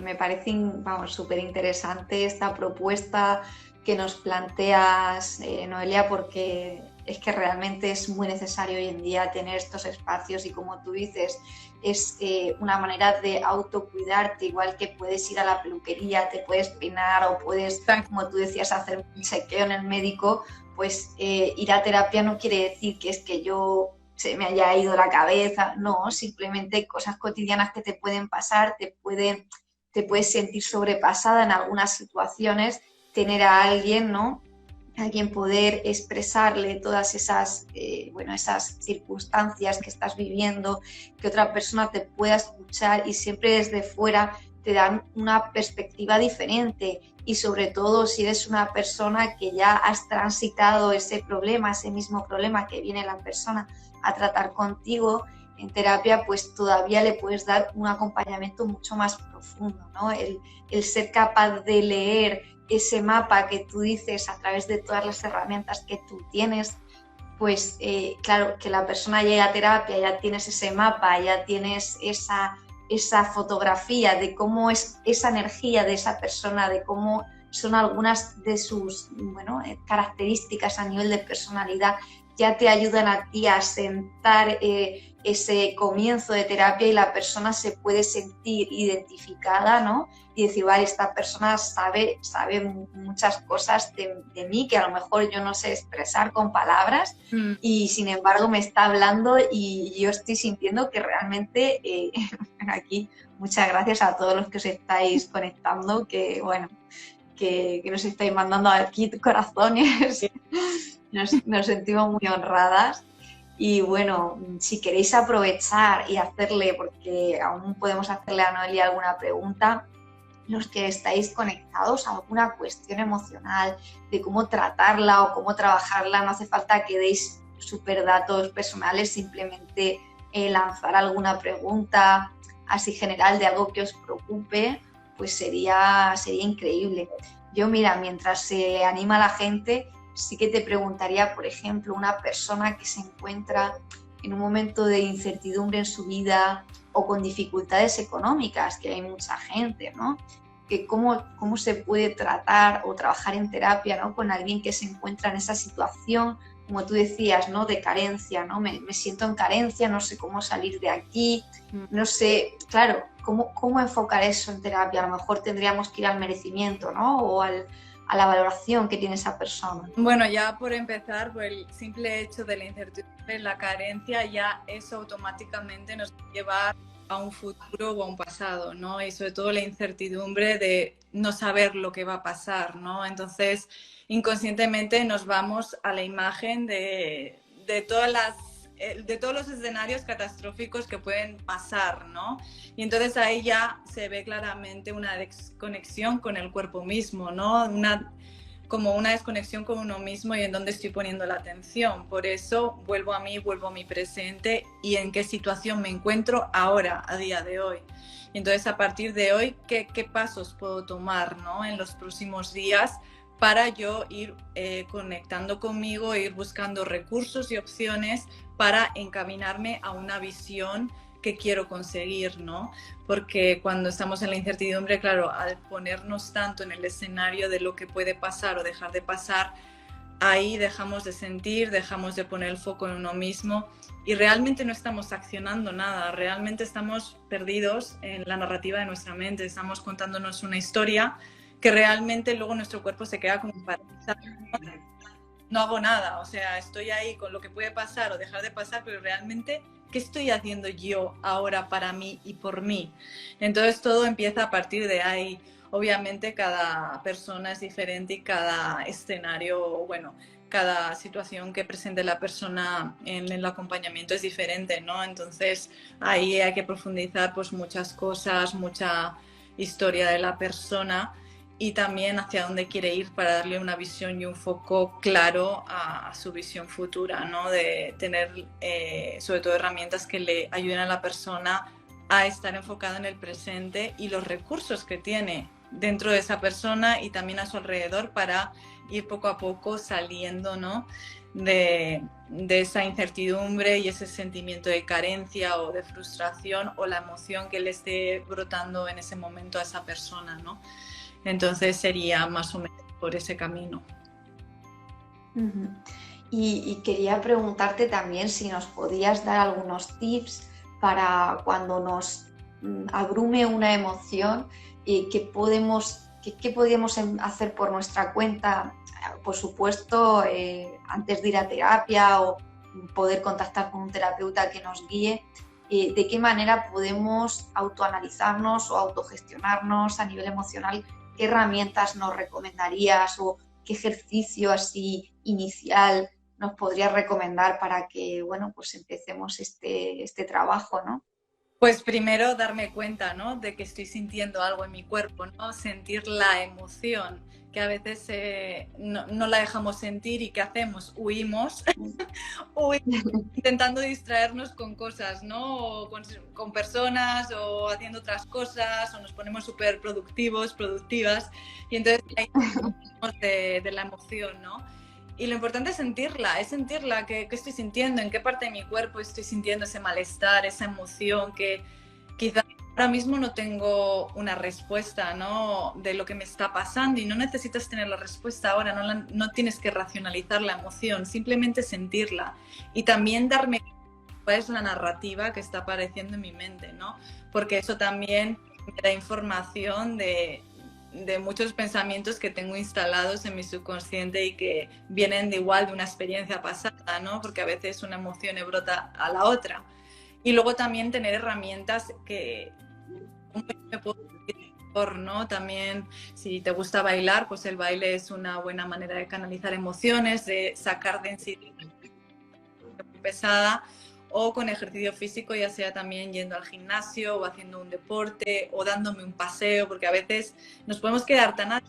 S1: me parece, vamos, súper interesante esta propuesta que nos planteas, Noelia, porque es que realmente es muy necesario hoy en día tener estos espacios y, como tú dices, es una manera de autocuidarte, igual que puedes ir a la peluquería, te puedes peinar o puedes, como tú decías, hacer un chequeo en el médico. Pues ir a terapia no quiere decir que es que yo se me haya ido la cabeza, no, simplemente cosas cotidianas que te pueden pasar, te puedes sentir sobrepasada en algunas situaciones, tener a alguien, ¿no? A quien poder expresarle todas esas circunstancias que estás viviendo, que otra persona te pueda escuchar y siempre desde fuera te dan una perspectiva diferente. Y sobre todo si eres una persona que ya has transitado ese problema, ese mismo problema que viene la persona a tratar contigo en terapia, pues todavía le puedes dar un acompañamiento mucho más profundo, ¿no? El ser capaz de leer ese mapa que tú dices a través de todas las herramientas que tú tienes, pues claro, que la persona llegue a terapia, ya tienes ese mapa, ya tienes esa fotografía de cómo es esa energía de esa persona, de cómo son algunas de sus características a nivel de personalidad, ya te ayudan a ti a sentar ese comienzo de terapia y la persona se puede sentir identificada, ¿no? Y decir, vale, esta persona sabe muchas cosas de mí que a lo mejor yo no sé expresar con palabras y sin embargo me está hablando y yo estoy sintiendo que realmente aquí muchas gracias a todos los que os estáis conectando, que bueno, que nos estáis mandando aquí corazones. Nos sentimos muy honradas y bueno, si queréis aprovechar y hacerle, porque aún podemos hacerle a Noelia alguna pregunta, los que estáis conectados a alguna cuestión emocional, de cómo tratarla o cómo trabajarla, no hace falta que deis súper datos personales, simplemente lanzar alguna pregunta así general de algo que os preocupe, pues sería increíble. Yo, mira, mientras se anima la gente, sí que te preguntaría, por ejemplo, una persona que se encuentra en un momento de incertidumbre en su vida o con dificultades económicas, que hay mucha gente, ¿no? Que cómo se puede tratar o trabajar en terapia, ¿no? Con alguien que se encuentra en esa situación, como tú decías, ¿no? De carencia, ¿no? Me siento en carencia, no sé cómo salir de aquí, no sé, claro, cómo enfocar eso en terapia. A lo mejor tendríamos que ir al merecimiento, ¿no? O a la valoración que tiene esa persona.
S2: Bueno, ya por empezar, por el simple hecho de la incertidumbre, la carencia, ya eso automáticamente nos lleva a un futuro o a un pasado, ¿no? Y sobre todo la incertidumbre de no saber lo que va a pasar, ¿no? Entonces, inconscientemente nos vamos a la imagen de todos los escenarios catastróficos que pueden pasar, ¿no? Y entonces ahí ya se ve claramente una desconexión con el cuerpo mismo, ¿no? Como una desconexión con uno mismo y en dónde estoy poniendo la atención. Por eso vuelvo a mí, vuelvo a mi presente y en qué situación me encuentro ahora, a día de hoy. Y entonces a partir de hoy, ¿qué pasos puedo tomar, ¿no? En los próximos días para yo ir conectando conmigo, ir buscando recursos y opciones para encaminarme a una visión que quiero conseguir, ¿no? Porque cuando estamos en la incertidumbre, claro, al ponernos tanto en el escenario de lo que puede pasar o dejar de pasar, ahí dejamos de sentir, dejamos de poner el foco en uno mismo y realmente no estamos accionando nada, realmente estamos perdidos en la narrativa de nuestra mente, estamos contándonos una historia que realmente luego nuestro cuerpo se queda como paralizado. No hago nada, o sea, estoy ahí con lo que puede pasar o dejar de pasar, pero realmente, ¿qué estoy haciendo yo ahora para mí y por mí? Entonces todo empieza a partir de ahí. Obviamente cada persona es diferente y cada escenario, bueno, cada situación que presente la persona en el acompañamiento es diferente, ¿no? Entonces ahí hay que profundizar pues muchas cosas, mucha historia de la persona y también hacia dónde quiere ir para darle una visión y un foco claro a su visión futura, ¿no? De tener sobre todo herramientas que le ayuden a la persona a estar enfocada en el presente y los recursos que tiene dentro de esa persona y también a su alrededor para ir poco a poco saliendo, ¿no? de esa incertidumbre y ese sentimiento de carencia o de frustración o la emoción que le esté brotando en ese momento a esa persona, ¿no? Entonces sería más o menos por ese camino.
S1: Y quería preguntarte también si nos podías dar algunos tips para cuando nos abrume una emoción, qué podemos hacer por nuestra cuenta, por supuesto, antes de ir a terapia o poder contactar con un terapeuta que nos guíe. ¿De qué manera podemos autoanalizarnos o autogestionarnos a nivel emocional? ¿Qué herramientas nos recomendarías o qué ejercicio así inicial nos podrías recomendar para que, bueno, pues empecemos este trabajo, ¿no?
S2: Pues primero darme cuenta, ¿no? De que estoy sintiendo algo en mi cuerpo, ¿no? Sentir la emoción, que a veces no la dejamos sentir y ¿qué hacemos? Huimos, intentando distraernos con cosas, ¿no? O con personas o haciendo otras cosas o nos ponemos súper productivos, productivas y entonces ahí de la emoción, ¿no? Y lo importante es sentirla, qué estoy sintiendo, en qué parte de mi cuerpo estoy sintiendo ese malestar, esa emoción que quizás ahora mismo no tengo una respuesta, ¿no? De lo que me está pasando y no necesitas tener la respuesta ahora, no tienes que racionalizar la emoción, simplemente sentirla y también darme cuál es la narrativa que está apareciendo en mi mente, ¿no? Porque eso también me da información de muchos pensamientos que tengo instalados en mi subconsciente y que vienen de igual de una experiencia pasada, ¿no? Porque a veces una emoción brota a la otra. Y luego también tener herramientas que me puedo mejor, ¿no? También si te gusta bailar, pues el baile es una buena manera de canalizar emociones, de sacar densidad pesada o con ejercicio físico, ya sea también yendo al gimnasio o haciendo un deporte o dándome un paseo, porque a veces nos podemos quedar tan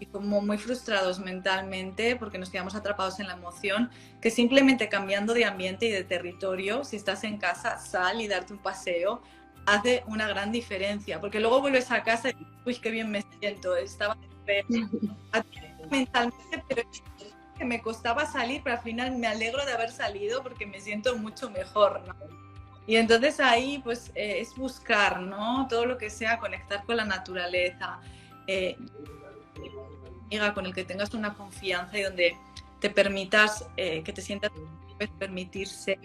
S2: y como muy frustrados mentalmente porque nos quedamos atrapados en la emoción, que simplemente cambiando de ambiente y de territorio, si estás en casa, sal y darte un paseo, hace una gran diferencia, porque luego vuelves a casa y uy, qué bien me siento, estaba mentalmente, pero que me costaba salir, pero al final me alegro de haber salido porque me siento mucho mejor, ¿no? Y entonces ahí pues es buscar, ¿no? Todo lo que sea conectar con la naturaleza, con el que tengas una confianza y donde te permitas que te sientas permitirse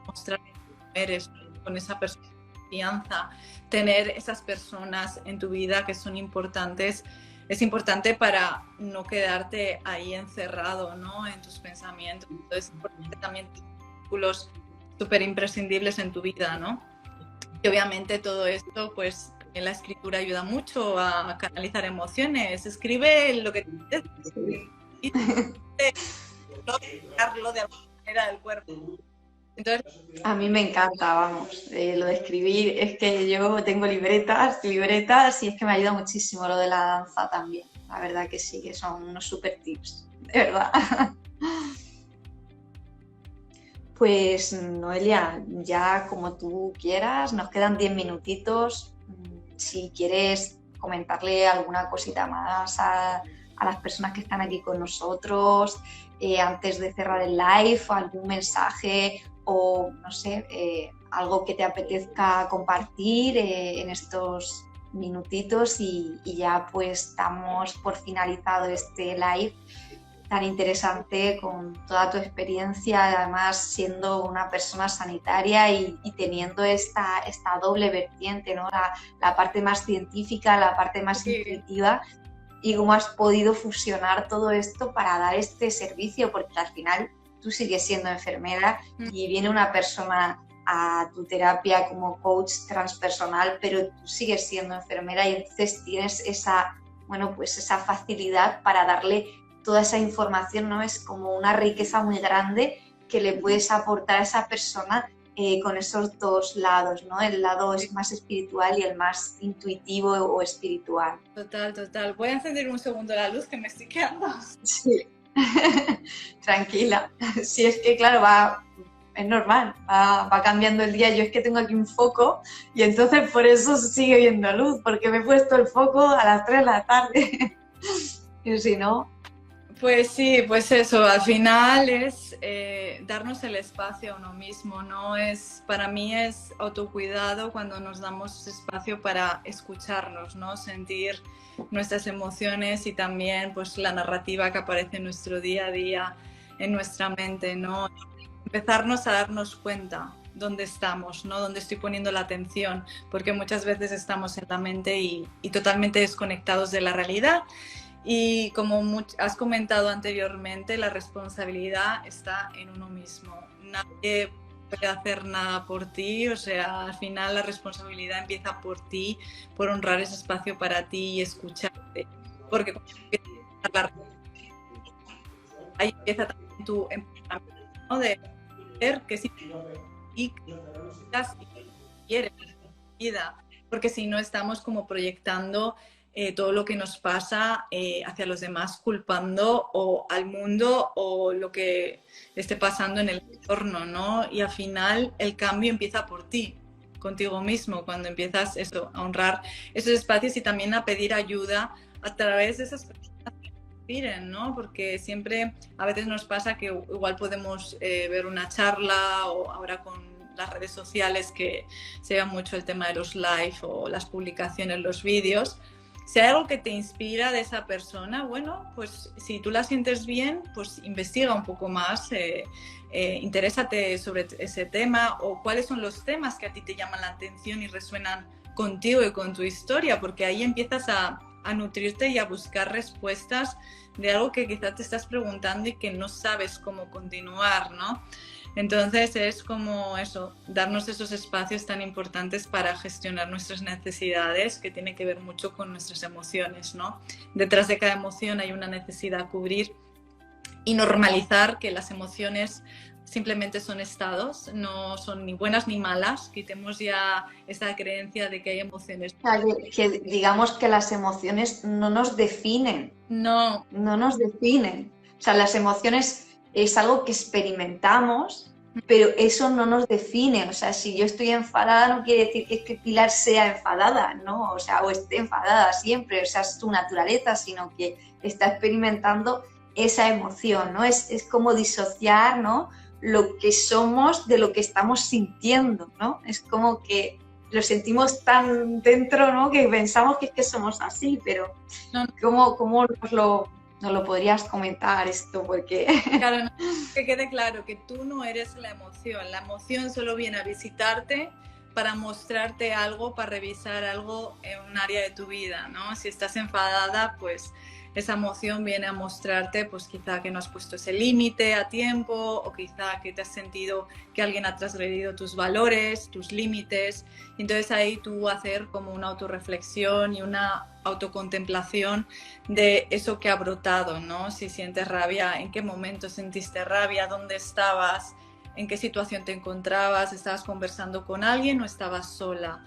S2: mostrar que eres con esa persona de confianza, tener esas personas en tu vida que son importantes. Es importante para no quedarte ahí encerrado, ¿no? En tus pensamientos. Entonces, también vínculos súper imprescindibles en tu vida, ¿no? Y obviamente todo esto, pues en la escritura ayuda mucho a canalizar emociones. Escribe lo que te y no sacarlo de alguna manera del cuerpo. Entonces,
S1: A mí me encanta, vamos, lo de escribir. Es que yo tengo libretas, libretas, y es que me ayuda muchísimo lo de la danza también. La verdad que sí, que son unos super tips, de verdad. Pues Noelia, ya como tú quieras, nos quedan 10 minutitos. Si quieres comentarle alguna cosita más a las personas que están aquí con nosotros, antes de cerrar el live, algún mensaje o no sé, algo que te apetezca compartir en estos minutitos y ya pues damos por finalizado este live tan interesante con toda tu experiencia, además siendo una persona sanitaria y teniendo esta doble vertiente, ¿no? La parte más científica, la parte más intuitiva, y cómo has podido fusionar todo esto para dar este servicio, porque al final tú sigues siendo enfermera y viene una persona a tu terapia como coach transpersonal, pero tú sigues siendo enfermera y entonces tienes esa, bueno, pues esa facilidad para darle toda esa información, ¿no? Es como una riqueza muy grande que le puedes aportar a esa persona con esos dos lados, ¿no? El lado más espiritual y el más intuitivo o espiritual.
S2: Total, total. Voy a encender un segundo la luz que me estoy quedando.
S1: Sí. Tranquila. Si es que, claro, es normal, va cambiando el día. Yo es que tengo aquí un foco y entonces por eso sigue viendo luz, porque me he puesto el foco a las 3 de la tarde. Y si no...
S2: Pues sí, pues eso, al final es darnos el espacio a uno mismo, ¿no? Para mí es autocuidado cuando nos damos espacio para escucharnos, ¿no? Sentir nuestras emociones y también pues la narrativa que aparece en nuestro día a día, en nuestra mente, ¿no? Empezarnos a darnos cuenta dónde estamos, ¿no? Dónde estoy poniendo la atención, porque muchas veces estamos en la mente y totalmente desconectados de la realidad. Y como has comentado anteriormente, la responsabilidad está en uno mismo. Nadie puede hacer nada por ti, o sea, al final la responsabilidad empieza por ti, por honrar ese espacio para ti y escucharte. Porque cuando ahí empieza también tu empoderamiento, ¿no? De ver que sí y quieres en tu vida, porque si no estamos como proyectando todo lo que nos pasa hacia los demás, culpando o al mundo o lo que esté pasando en el entorno, ¿no? Y al final el cambio empieza por ti, contigo mismo, cuando empiezas eso, a honrar esos espacios y también a pedir ayuda a través de esas personas que nos inspiren, ¿no? Porque siempre a veces nos pasa que igual podemos ver una charla o ahora con las redes sociales que se ve mucho el tema de los live o las publicaciones, los vídeos. Si hay algo que te inspira de esa persona, bueno, pues si tú la sientes bien, pues investiga un poco más, interésate sobre ese tema o cuáles son los temas que a ti te llaman la atención y resuenan contigo y con tu historia, porque ahí empiezas a nutrirte y a buscar respuestas de algo que quizás te estás preguntando y que no sabes cómo continuar, ¿no? Entonces es como eso, darnos esos espacios tan importantes para gestionar nuestras necesidades, que tiene que ver mucho con nuestras emociones, ¿no? Detrás de cada emoción hay una necesidad a cubrir y normalizar que las emociones simplemente son estados, no son ni buenas ni malas. Quitemos ya esa creencia de que hay emociones.
S1: O sea, que digamos que las emociones no nos definen.
S2: No
S1: nos definen. O sea, las emociones es algo que experimentamos, pero eso no nos define. O sea, si yo estoy enfadada no quiere decir que es que Pilar sea enfadada, ¿no? O sea, o esté enfadada siempre, o sea, es tu naturaleza, sino que está experimentando esa emoción, ¿no? Es como disociar, ¿no? Lo que somos de lo que estamos sintiendo, ¿no? Es como que lo sentimos tan dentro, ¿no? Que pensamos que es que somos así, pero ¿cómo nos lo podrías comentar esto? Porque
S2: claro, no, que quede claro que tú no eres la emoción solo viene a visitarte para mostrarte algo, para revisar algo en un área de tu vida, ¿no? Si estás enfadada, pues esa emoción viene a mostrarte, pues quizá que no has puesto ese límite a tiempo o quizá que te has sentido que alguien ha transgredido tus valores, tus límites. Entonces ahí tú hacer como una autorreflexión y una autocontemplación de eso que ha brotado, ¿no? Si sientes rabia, ¿en qué momento sentiste rabia? ¿Dónde estabas? ¿En qué situación te encontrabas? ¿Estabas conversando con alguien o estabas sola?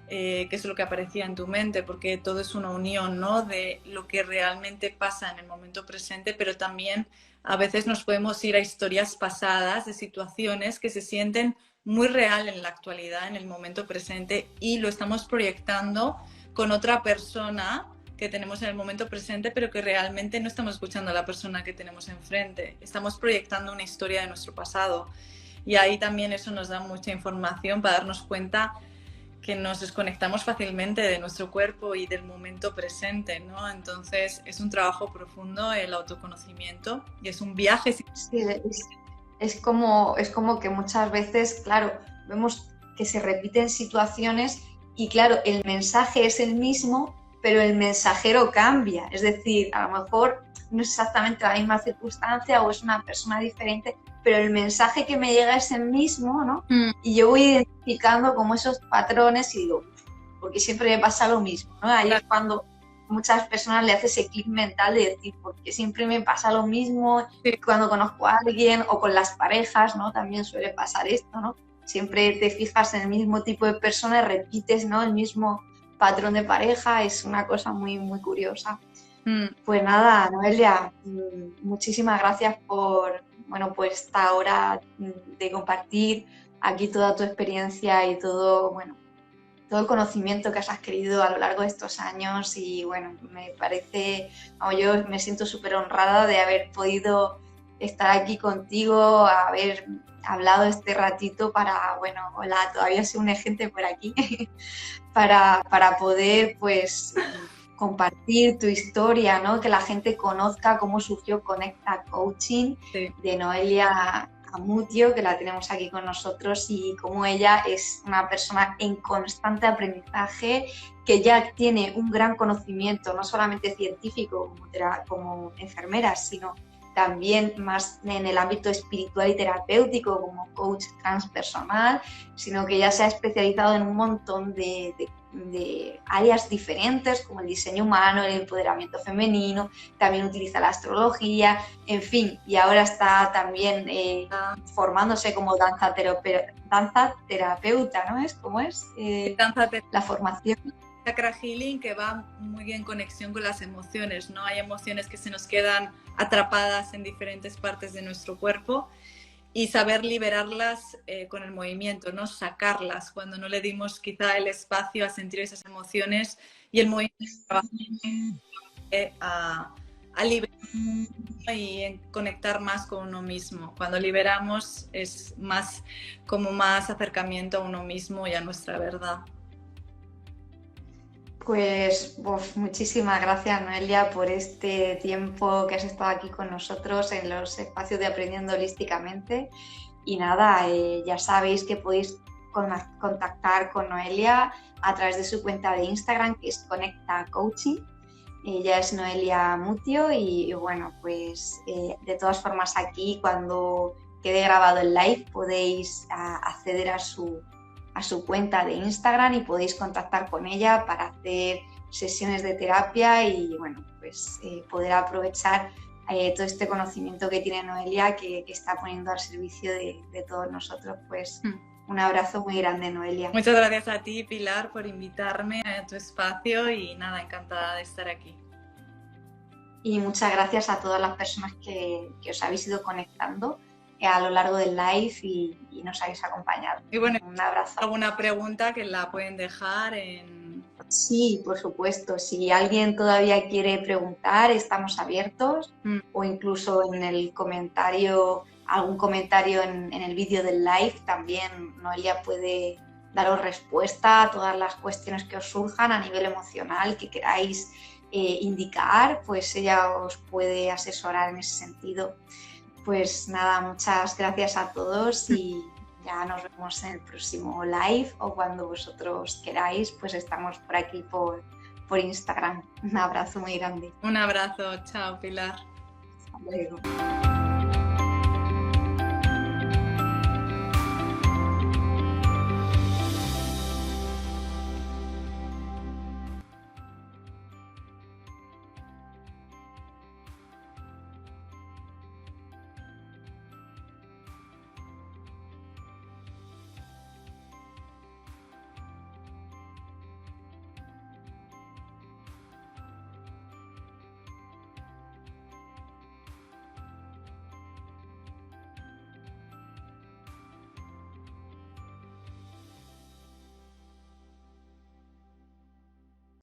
S2: ¿Qué es lo que aparecía en tu mente? Porque todo es una unión, ¿no? De lo que realmente pasa en el momento presente, pero también a veces nos podemos ir a historias pasadas de situaciones que se sienten muy real en la actualidad, en el momento presente, y lo estamos proyectando con otra persona que tenemos en el momento presente, pero que realmente no estamos escuchando a la persona que tenemos enfrente. Estamos proyectando una historia de nuestro pasado. Y ahí también eso nos da mucha información para darnos cuenta que nos desconectamos fácilmente de nuestro cuerpo y del momento presente, ¿no? Entonces es un trabajo profundo el autoconocimiento y es un viaje.
S1: Sí, es como que muchas veces, claro, vemos que se repiten situaciones y claro, el mensaje es el mismo, pero el mensajero cambia. Es decir, a lo mejor no es exactamente la misma circunstancia o es una persona diferente, pero el mensaje que me llega es el mismo, ¿no? Y yo voy identificando como esos patrones y digo, porque siempre me pasa lo mismo, ¿no? Ahí es cuando muchas personas le hace ese clic mental de decir, porque siempre me pasa lo mismo cuando conozco a alguien o con las parejas, ¿no? También suele pasar esto, ¿no? Siempre te fijas en el mismo tipo de persona y repites, ¿no? El mismo patrón de pareja, es una cosa muy, muy curiosa. Pues nada, Noelia, muchísimas gracias por esta hora de compartir aquí toda tu experiencia y todo el conocimiento que has adquirido a lo largo de estos años y bueno, me parece, yo me siento súper honrada de haber podido estar aquí contigo, haber hablado este ratito para, hola, todavía soy una gente por aquí, para poder pues compartir tu historia, ¿no? Que la gente conozca cómo surgió Conecta Coaching de Noelia Amutio, que la tenemos aquí con nosotros y cómo ella es una persona en constante aprendizaje, que ya tiene un gran conocimiento, no solamente científico como enfermera, sino también más en el ámbito espiritual y terapéutico como coach transpersonal, sino que ella se ha especializado en un montón de áreas diferentes como el diseño humano, el empoderamiento femenino, también utiliza la astrología, en fin, y ahora está también formándose como danza terapeuta, ¿no es? ¿Cómo es? La formación.
S2: Chakra Healing, que va muy en conexión con las emociones, ¿no? Hay emociones que se nos quedan atrapadas en diferentes partes de nuestro cuerpo y saber liberarlas con el movimiento, ¿no? Sacarlas cuando no le dimos quizá el espacio a sentir esas emociones, y el movimiento a liberar y en conectar más con uno mismo. Cuando liberamos es más acercamiento a uno mismo y a nuestra verdad.
S1: Pues muchísimas gracias, Noelia, por este tiempo que has estado aquí con nosotros en los espacios de Aprendiendo Holísticamente. Y nada, ya sabéis que podéis contactar con Noelia a través de su cuenta de Instagram, que es Conecta Coaching. Ella es Noelia Mutio y bueno, pues de todas formas aquí cuando quede grabado el live podéis acceder a su cuenta de Instagram y podéis contactar con ella para hacer sesiones de terapia y bueno, pues poder aprovechar todo este conocimiento que tiene Noelia que está poniendo al servicio de todos nosotros. Pues un abrazo muy grande, Noelia.
S2: Muchas gracias a ti, Pilar, por invitarme a tu espacio y nada, encantada de estar aquí.
S1: Y muchas gracias a todas las personas que os habéis ido conectando a lo largo del live y nos habéis acompañado.
S2: Y bueno,
S1: un abrazo.
S2: ¿Alguna pregunta que la pueden dejar en...?
S1: Sí, por supuesto. Si alguien todavía quiere preguntar, estamos abiertos o incluso en el comentario, algún comentario en el vídeo del live, también Noelia puede daros respuesta a todas las cuestiones que os surjan a nivel emocional que queráis indicar, pues ella os puede asesorar en ese sentido. Pues nada, muchas gracias a todos y ya nos vemos en el próximo live o cuando vosotros queráis, pues estamos por aquí por Instagram. Un abrazo muy grande.
S2: Un abrazo, chao, Pilar.
S1: Hasta luego.